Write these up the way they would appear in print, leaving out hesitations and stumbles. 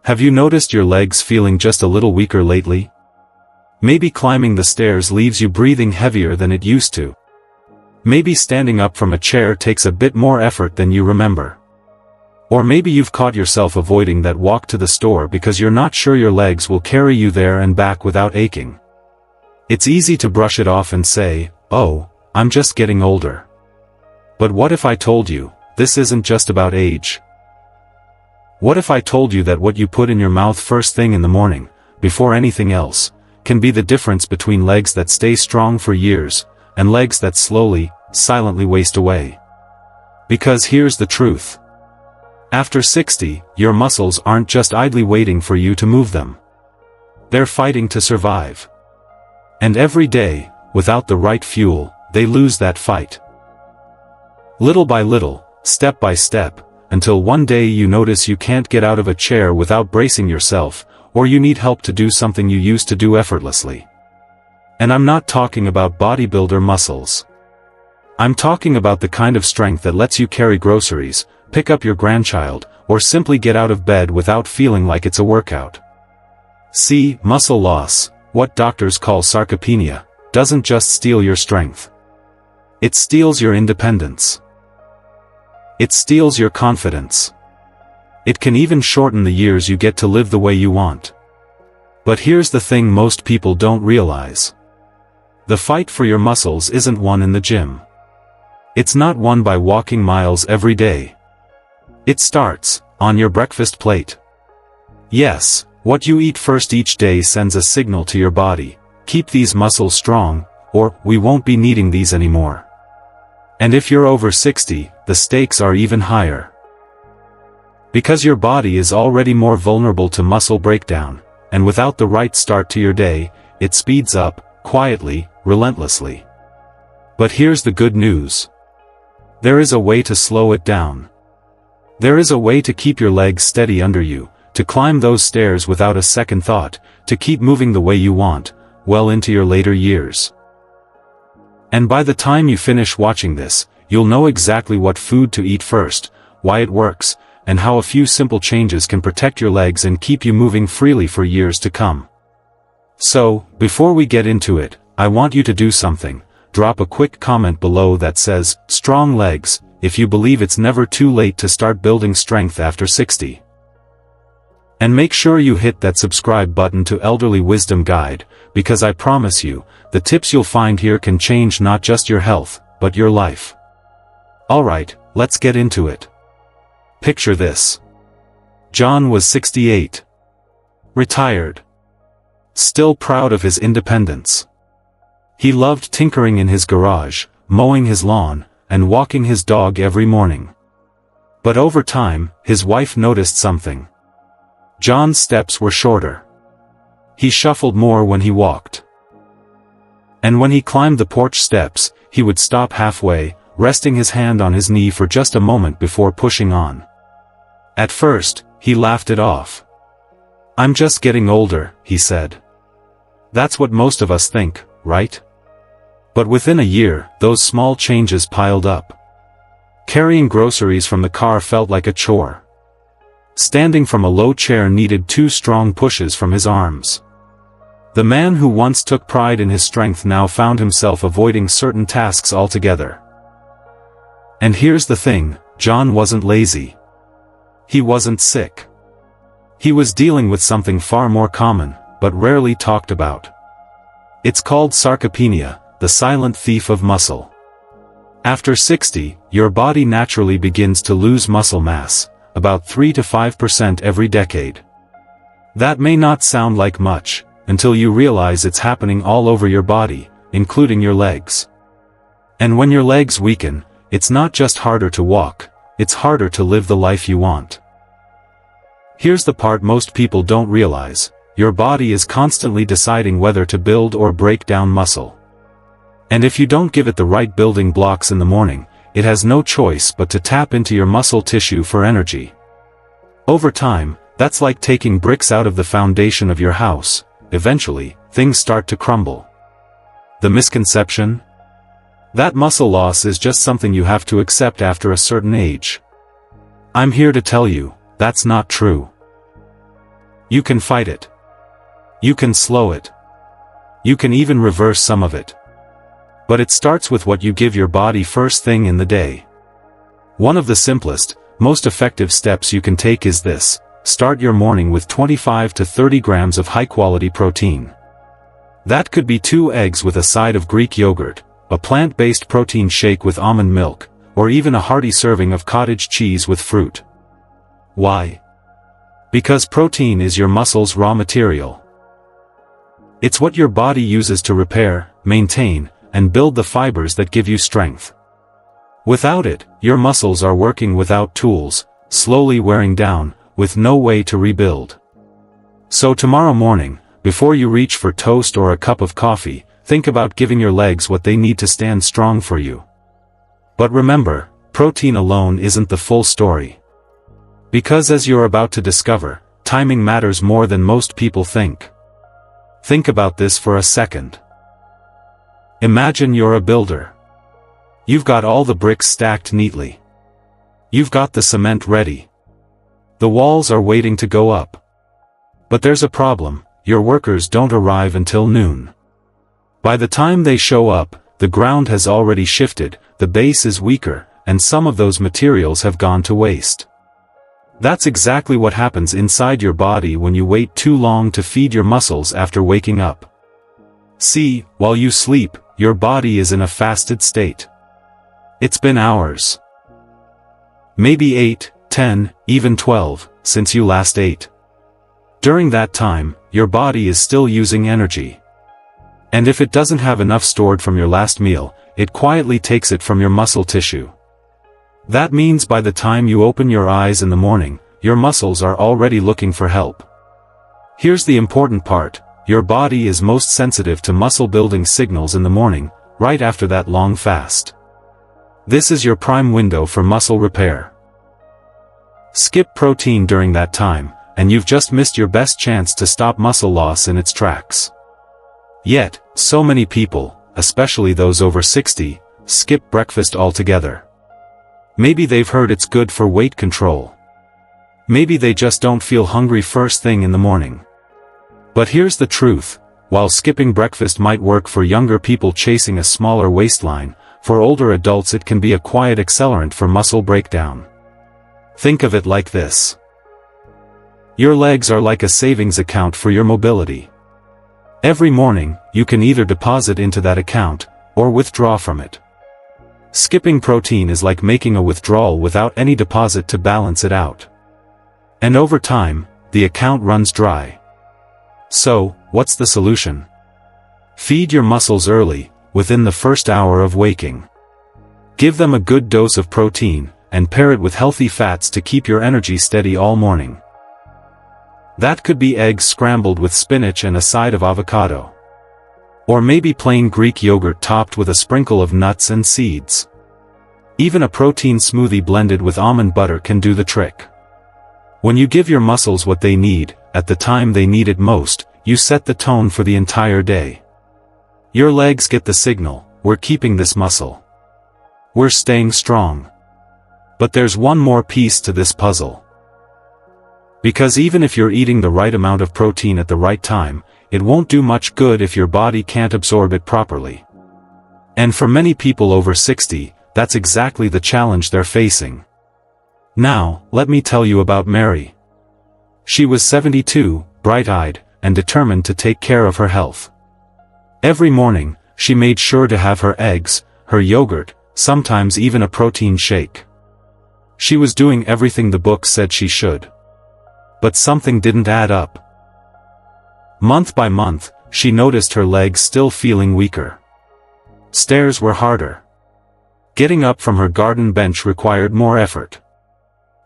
Have you noticed your legs feeling just a little weaker lately? Maybe climbing the stairs leaves you breathing heavier than it used to. Maybe standing up from a chair takes a bit more effort than you remember. Or maybe you've caught yourself avoiding that walk to the store because you're not sure your legs will carry you there and back without aching. It's easy to brush it off and say, "Oh, I'm just getting older." But what if I told you, this isn't just about age? What if I told you that what you put in your mouth first thing in the morning, before anything else, can be the difference between legs that stay strong for years, and legs that slowly, silently waste away? Because here's the truth. After 60, your muscles aren't just idly waiting for you to move them. They're fighting to survive. And every day, without the right fuel, they lose that fight. Little by little, step by step, until one day you notice you can't get out of a chair without bracing yourself, or you need help to do something you used to do effortlessly. And I'm not talking about bodybuilder muscles. I'm talking about the kind of strength that lets you carry groceries, pick up your grandchild, or simply get out of bed without feeling like it's a workout. See, muscle loss, what doctors call sarcopenia, doesn't just steal your strength. It steals your independence. It steals your confidence. It can even shorten the years you get to live the way you want. But here's the thing most people don't realize. The fight for your muscles isn't won in the gym. It's not won by walking miles every day. It starts on your breakfast plate. Yes, what you eat first each day sends a signal to your body: keep these muscles strong, or we won't be needing these anymore. And if you're over 60, the stakes are even higher. Because your body is already more vulnerable to muscle breakdown, and without the right start to your day, it speeds up, quietly, relentlessly. But here's the good news. There is a way to slow it down. There is a way to keep your legs steady under you, to climb those stairs without a second thought, to keep moving the way you want, well into your later years. And by the time you finish watching this, you'll know exactly what food to eat first, why it works, and how a few simple changes can protect your legs and keep you moving freely for years to come. So, before we get into it, I want you to do something. Drop a quick comment below that says, "Strong legs," if you believe it's never too late to start building strength after 60. And make sure you hit that subscribe button to Elderly Wisdom Guide, because I promise you, the tips you'll find here can change not just your health, but your life. Alright, let's get into it. Picture this. John was 68. Retired. Still proud of his independence. He loved tinkering in his garage, mowing his lawn, and walking his dog every morning. But over time, his wife noticed something. John's steps were shorter. He shuffled more when he walked. And when he climbed the porch steps, he would stop halfway, resting his hand on his knee for just a moment before pushing on. At first, he laughed it off. "I'm just getting older," he said. That's what most of us think, right? But within a year, those small changes piled up. Carrying groceries from the car felt like a chore. Standing from a low chair needed 2 strong pushes from his arms. The man who once took pride in his strength now found himself avoiding certain tasks altogether. And here's the thing, John wasn't lazy. He wasn't sick. He was dealing with something far more common, but rarely talked about. It's called sarcopenia, the silent thief of muscle. After 60, your body naturally begins to lose muscle mass, about 3 to 5% every decade. That may not sound like much, until you realize it's happening all over your body, including your legs. And when your legs weaken, it's not just harder to walk, it's harder to live the life you want. Here's the part most people don't realize: your body is constantly deciding whether to build or break down muscle. And if you don't give it the right building blocks in the morning, it has no choice but to tap into your muscle tissue for energy. Over time, that's like taking bricks out of the foundation of your house. Eventually, things start to crumble. The misconception? That muscle loss is just something you have to accept after a certain age. I'm here to tell you, that's not true. You can fight it. You can slow it. You can even reverse some of it. But it starts with what you give your body first thing in the day. One of the simplest, most effective steps you can take is this: start your morning with 25 to 30 grams of high-quality protein. That could be 2 eggs with a side of Greek yogurt, a plant-based protein shake with almond milk, or even a hearty serving of cottage cheese with fruit. Why? Because protein is your muscle's raw material. It's what your body uses to repair, maintain, and build the fibers that give you strength. Without it, your muscles are working without tools, slowly wearing down, with no way to rebuild. So tomorrow morning, before you reach for toast or a cup of coffee, think about giving your legs what they need to stand strong for you. But remember, protein alone isn't the full story. Because as you're about to discover, timing matters more than most people think. Think about this for a second. Imagine you're a builder. You've got all the bricks stacked neatly. You've got the cement ready. The walls are waiting to go up. But there's a problem: your workers don't arrive until noon. By the time they show up, the ground has already shifted, the base is weaker, and some of those materials have gone to waste. That's exactly what happens inside your body when you wait too long to feed your muscles after waking up. See, while you sleep, your body is in a fasted state. It's been hours. Maybe 8, 10, even 12, since you last ate. During that time, your body is still using energy. And if it doesn't have enough stored from your last meal, it quietly takes it from your muscle tissue. That means by the time you open your eyes in the morning, your muscles are already looking for help. Here's the important part: your body is most sensitive to muscle-building signals in the morning, right after that long fast. This is your prime window for muscle repair. Skip protein during that time, and you've just missed your best chance to stop muscle loss in its tracks. Yet, so many people, especially those over 60, skip breakfast altogether. Maybe they've heard it's good for weight control. Maybe they just don't feel hungry first thing in the morning. But here's the truth: while skipping breakfast might work for younger people chasing a smaller waistline, for older adults it can be a quiet accelerant for muscle breakdown. Think of it like this. Your legs are like a savings account for your mobility. Every morning, you can either deposit into that account, or withdraw from it. Skipping protein is like making a withdrawal without any deposit to balance it out. And over time, the account runs dry. So, what's the solution? Feed your muscles early, within the first hour of waking. Give them a good dose of protein, and pair it with healthy fats to keep your energy steady all morning. That could be eggs scrambled with spinach and a side of avocado. Or maybe plain Greek yogurt topped with a sprinkle of nuts and seeds. Even a protein smoothie blended with almond butter can do the trick. When you give your muscles what they need, at the time they need it most, you set the tone for the entire day. Your legs get the signal: we're keeping this muscle. We're staying strong. But there's one more piece to this puzzle. Because even if you're eating the right amount of protein at the right time, it won't do much good if your body can't absorb it properly. And for many people over 60, that's exactly the challenge they're facing. Now, let me tell you about Mary. She was 72, bright-eyed, and determined to take care of her health. Every morning, she made sure to have her eggs, her yogurt, sometimes even a protein shake. She was doing everything the book said she should. But something didn't add up. Month by month, she noticed her legs still feeling weaker. Stairs were harder. Getting up from her garden bench required more effort.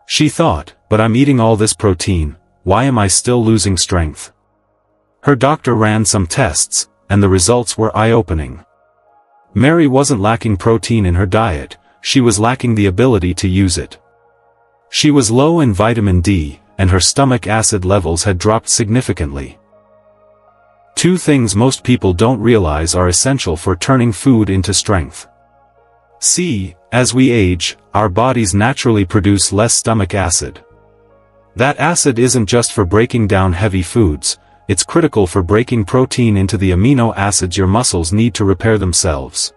She thought, but I'm eating all this protein, why am I still losing strength? Her doctor ran some tests, and the results were eye-opening. Mary wasn't lacking protein in her diet, she was lacking the ability to use it. She was low in vitamin D, and her stomach acid levels had dropped significantly. Two things most people don't realize are essential for turning food into strength. See, as we age, our bodies naturally produce less stomach acid. That acid isn't just for breaking down heavy foods, it's critical for breaking protein into the amino acids your muscles need to repair themselves.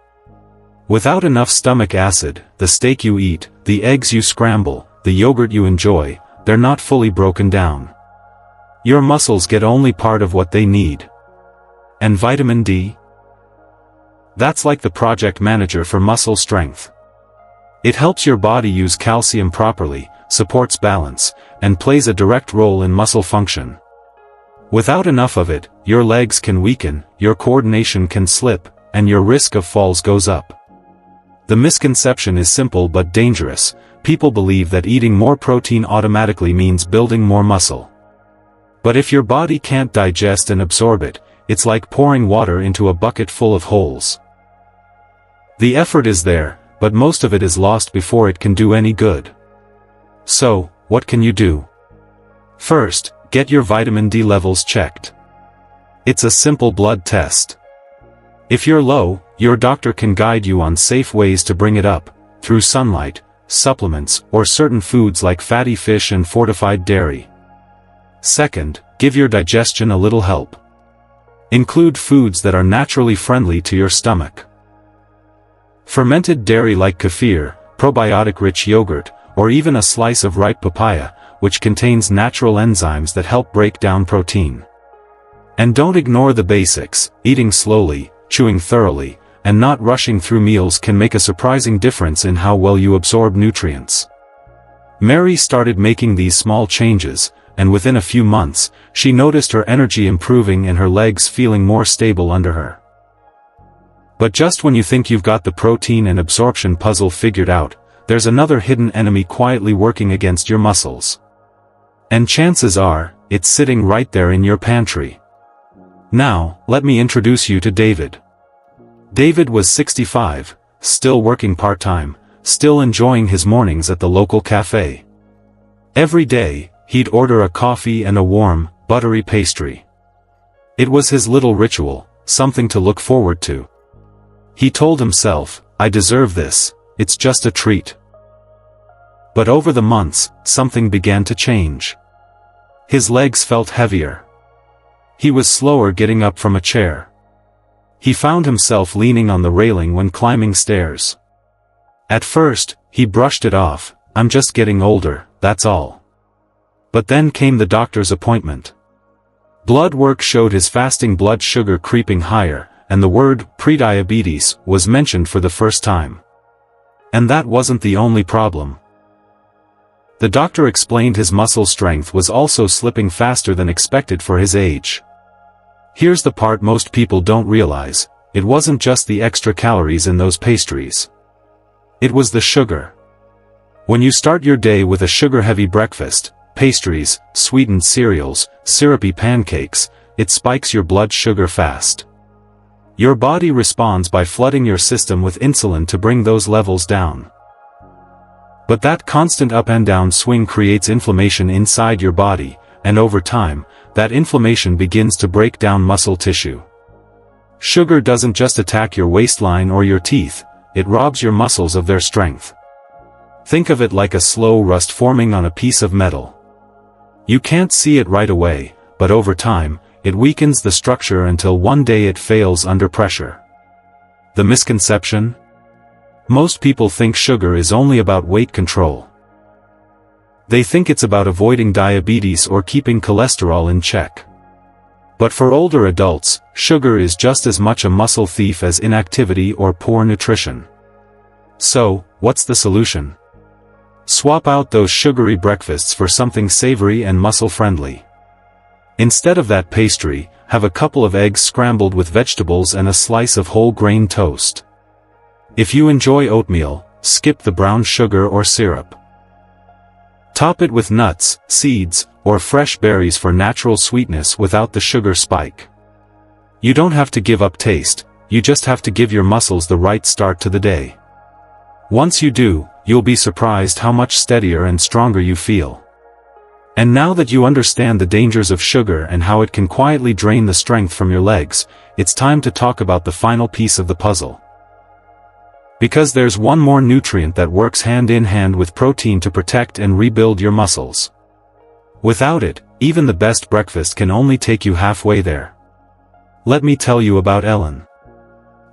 Without enough stomach acid, the steak you eat, the eggs you scramble, the yogurt you enjoy, they're not fully broken down. Your muscles get only part of what they need. And vitamin D? That's like the project manager for muscle strength. It helps your body use calcium properly, supports balance, and plays a direct role in muscle function. Without enough of it, your legs can weaken, your coordination can slip, and your risk of falls goes up. The misconception is simple but dangerous. People believe that eating more protein automatically means building more muscle. But if your body can't digest and absorb it, it's like pouring water into a bucket full of holes. The effort is there, but most of it is lost before it can do any good. So, what can you do? First, get your vitamin D levels checked. It's a simple blood test. If you're low, your doctor can guide you on safe ways to bring it up, through sunlight, supplements, or certain foods like fatty fish and fortified dairy. Second, give your digestion a little help. Include foods that are naturally friendly to your stomach. Fermented dairy like kefir, probiotic-rich yogurt, or even a slice of ripe papaya, which contains natural enzymes that help break down protein. And don't ignore the basics. Eating slowly, chewing thoroughly, and not rushing through meals can make a surprising difference in how well you absorb nutrients. Mary started making these small changes, and within a few months, she noticed her energy improving and her legs feeling more stable under her. But just when you think you've got the protein and absorption puzzle figured out, there's another hidden enemy quietly working against your muscles. And chances are, it's sitting right there in your pantry. Now, let me introduce you to David. David was 65, still working part-time, still enjoying his mornings at the local cafe. Every day, he'd order a coffee and a warm, buttery pastry. It was his little ritual, something to look forward to. He told himself, "I deserve this, it's just a treat." But over the months, something began to change. His legs felt heavier. He was slower getting up from a chair. He found himself leaning on the railing when climbing stairs. At first, he brushed it off, "I'm just getting older, that's all." But then came the doctor's appointment. Blood work showed his fasting blood sugar creeping higher, and the word prediabetes was mentioned for the first time. And that wasn't the only problem. The doctor explained his muscle strength was also slipping faster than expected for his age. Here's the part most people don't realize: it wasn't just the extra calories in those pastries. It was the sugar. When you start your day with a sugar-heavy breakfast, pastries, sweetened cereals, syrupy pancakes, it spikes your blood sugar fast. Your body responds by flooding your system with insulin to bring those levels down. But that constant up and down swing creates inflammation inside your body, and over time, that inflammation begins to break down muscle tissue. Sugar doesn't just attack your waistline or your teeth, it robs your muscles of their strength. Think of it like a slow rust forming on a piece of metal. You can't see it right away, but over time, it weakens the structure until one day it fails under pressure. The misconception? Most people think sugar is only about weight control. They think it's about avoiding diabetes or keeping cholesterol in check. But for older adults, sugar is just as much a muscle thief as inactivity or poor nutrition. So, what's the solution? Swap out those sugary breakfasts for something savory and muscle-friendly. Instead of that pastry, have a couple of eggs scrambled with vegetables and a slice of whole grain toast. If you enjoy oatmeal, skip the brown sugar or syrup. Top it with nuts, seeds, or fresh berries for natural sweetness without the sugar spike. You don't have to give up taste, you just have to give your muscles the right start to the day. Once you do, you'll be surprised how much steadier and stronger you feel. And now that you understand the dangers of sugar and how it can quietly drain the strength from your legs, it's time to talk about the final piece of the puzzle. Because there's one more nutrient that works hand in hand with protein to protect and rebuild your muscles. Without it, even the best breakfast can only take you halfway there. Let me tell you about Ellen.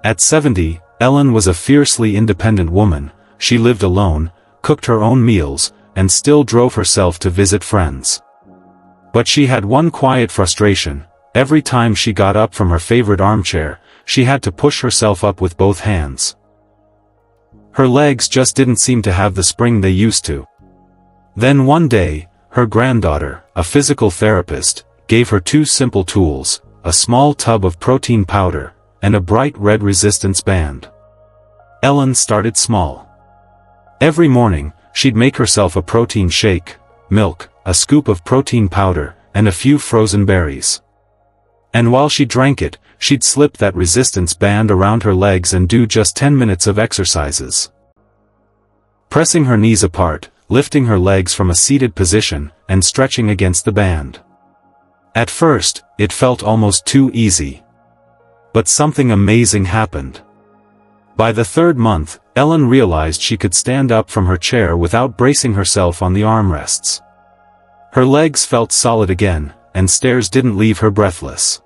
At 70, Ellen was a fiercely independent woman. She lived alone, cooked her own meals, and still drove herself to visit friends. But she had one quiet frustration. Every time she got up from her favorite armchair, she had to push herself up with both hands. Her legs just didn't seem to have the spring they used to. Then one day, her granddaughter, a physical therapist, gave her two simple tools, a small tub of protein powder, and a bright red resistance band. Ellen started small. Every morning, she'd make herself a protein shake, milk, a scoop of protein powder, and a few frozen berries. And while she drank it, she'd slip that resistance band around her legs and do just 10 minutes of exercises. Pressing her knees apart, lifting her legs from a seated position, and stretching against the band. At first, it felt almost too easy. But something amazing happened. By the third month, Ellen realized she could stand up from her chair without bracing herself on the armrests. Her legs felt solid again, and stairs didn't leave her breathless.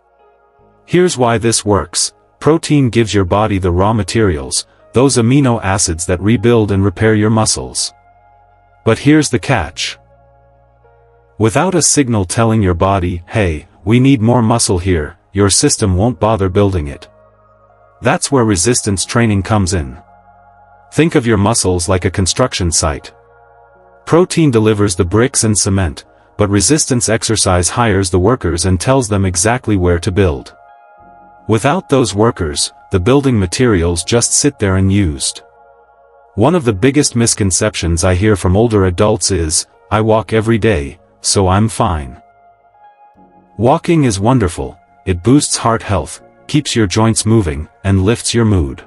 Here's why this works. Protein gives your body the raw materials, those amino acids that rebuild and repair your muscles. But here's the catch. Without a signal telling your body, hey, we need more muscle here, your system won't bother building it. That's where resistance training comes in. Think of your muscles like a construction site. Protein delivers the bricks and cement, but resistance exercise hires the workers and tells them exactly where to build. Without those workers, the building materials just sit there unused. One of the biggest misconceptions I hear from older adults is, I walk every day, so I'm fine. Walking is wonderful. It boosts heart health, keeps your joints moving, and lifts your mood.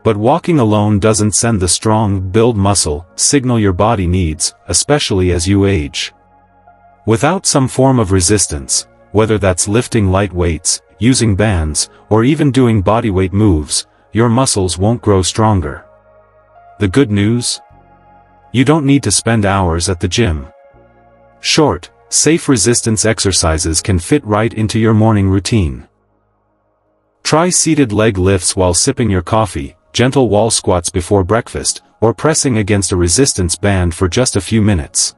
But walking alone doesn't send the strong, build muscle signal your body needs, especially as you age. Without some form of resistance, whether that's lifting light weights, using bands, or even doing bodyweight moves, your muscles won't grow stronger. The good news? You don't need to spend hours at the gym. Short, safe resistance exercises can fit right into your morning routine. Try seated leg lifts while sipping your coffee, gentle wall squats before breakfast, or pressing against a resistance band for just a few minutes.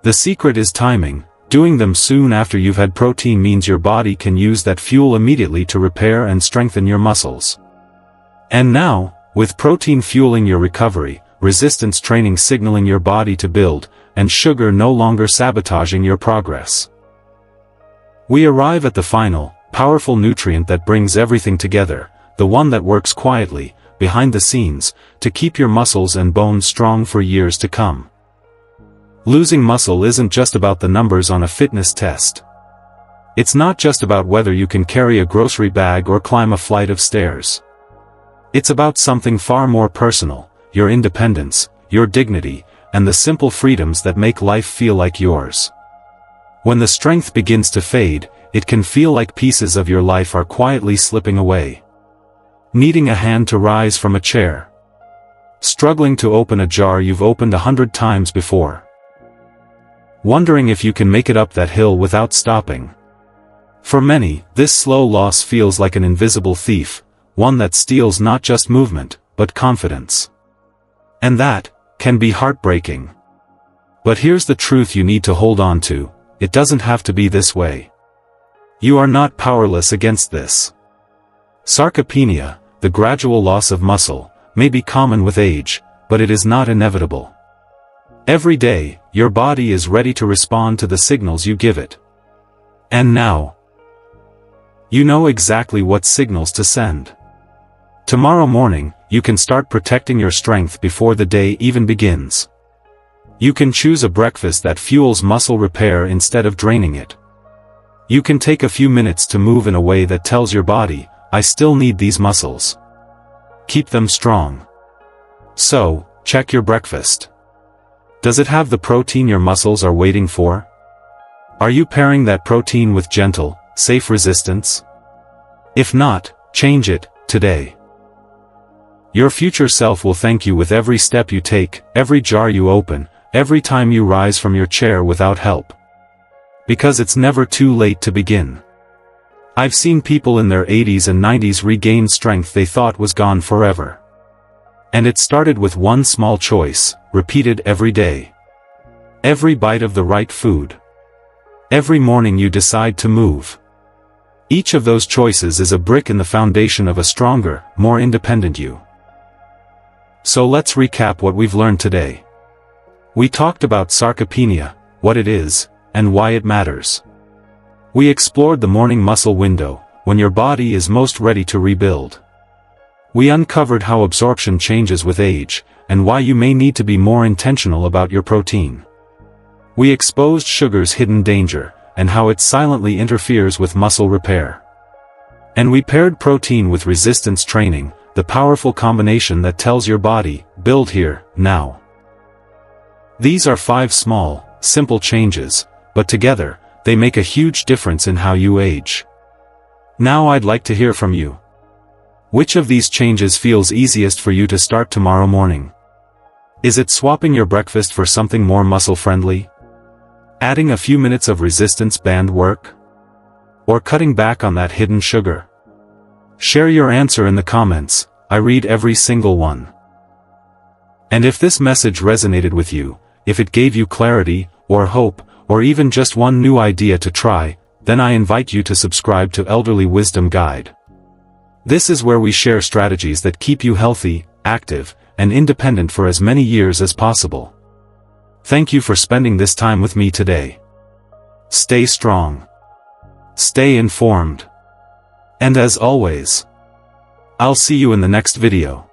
The secret is timing. Doing them soon after you've had protein means your body can use that fuel immediately to repair and strengthen your muscles. And now, with protein fueling your recovery, resistance training signaling your body to build, and sugar no longer sabotaging your progress, we arrive at the final, powerful nutrient that brings everything together, the one that works quietly, behind the scenes, to keep your muscles and bones strong for years to come. Losing muscle isn't just about the numbers on a fitness test. It's not just about whether you can carry a grocery bag or climb a flight of stairs. It's about something far more personal, your independence, your dignity, and the simple freedoms that make life feel like yours. When the strength begins to fade, it can feel like pieces of your life are quietly slipping away. Needing a hand to rise from a chair. Struggling to open a jar you've opened 100 times before. Wondering if you can make it up that hill without stopping. For many, this slow loss feels like an invisible thief, one that steals not just movement, but confidence. And that can be heartbreaking. But here's the truth you need to hold on to: it doesn't have to be this way. You are not powerless against this. Sarcopenia, the gradual loss of muscle, may be common with age, but it is not inevitable. Every day, your body is ready to respond to the signals you give it. And now, you know exactly what signals to send. Tomorrow morning, you can start protecting your strength before the day even begins. You can choose a breakfast that fuels muscle repair instead of draining it. You can take a few minutes to move in a way that tells your body, I still need these muscles. Keep them strong. So, check your breakfast. Does it have the protein your muscles are waiting for? Are you pairing that protein with gentle, safe resistance? If not, change it, today. Your future self will thank you with every step you take, every jar you open, every time you rise from your chair without help. Because it's never too late to begin. I've seen people in their 80s and 90s regain strength they thought was gone forever. And it started with one small choice, repeated every day. Every bite of the right food. Every morning you decide to move. Each of those choices is a brick in the foundation of a stronger, more independent you. So let's recap what we've learned today. We talked about sarcopenia, what it is, and why it matters. We explored the morning muscle window, when your body is most ready to rebuild. We uncovered how absorption changes with age, and why you may need to be more intentional about your protein. We exposed sugar's hidden danger, and how it silently interferes with muscle repair. And we paired protein with resistance training, the powerful combination that tells your body, build here, now. These are 5 small, simple changes, but together, they make a huge difference in how you age. Now I'd like to hear from you. Which of these changes feels easiest for you to start tomorrow morning? Is it swapping your breakfast for something more muscle-friendly? Adding a few minutes of resistance band work? Or cutting back on that hidden sugar? Share your answer in the comments, I read every single one. And if this message resonated with you, if it gave you clarity, or hope, or even just one new idea to try, then I invite you to subscribe to Elderly Wisdom Guide. This is where we share strategies that keep you healthy, active, and independent for as many years as possible. Thank you for spending this time with me today. Stay strong. Stay informed. And as always, I'll see you in the next video.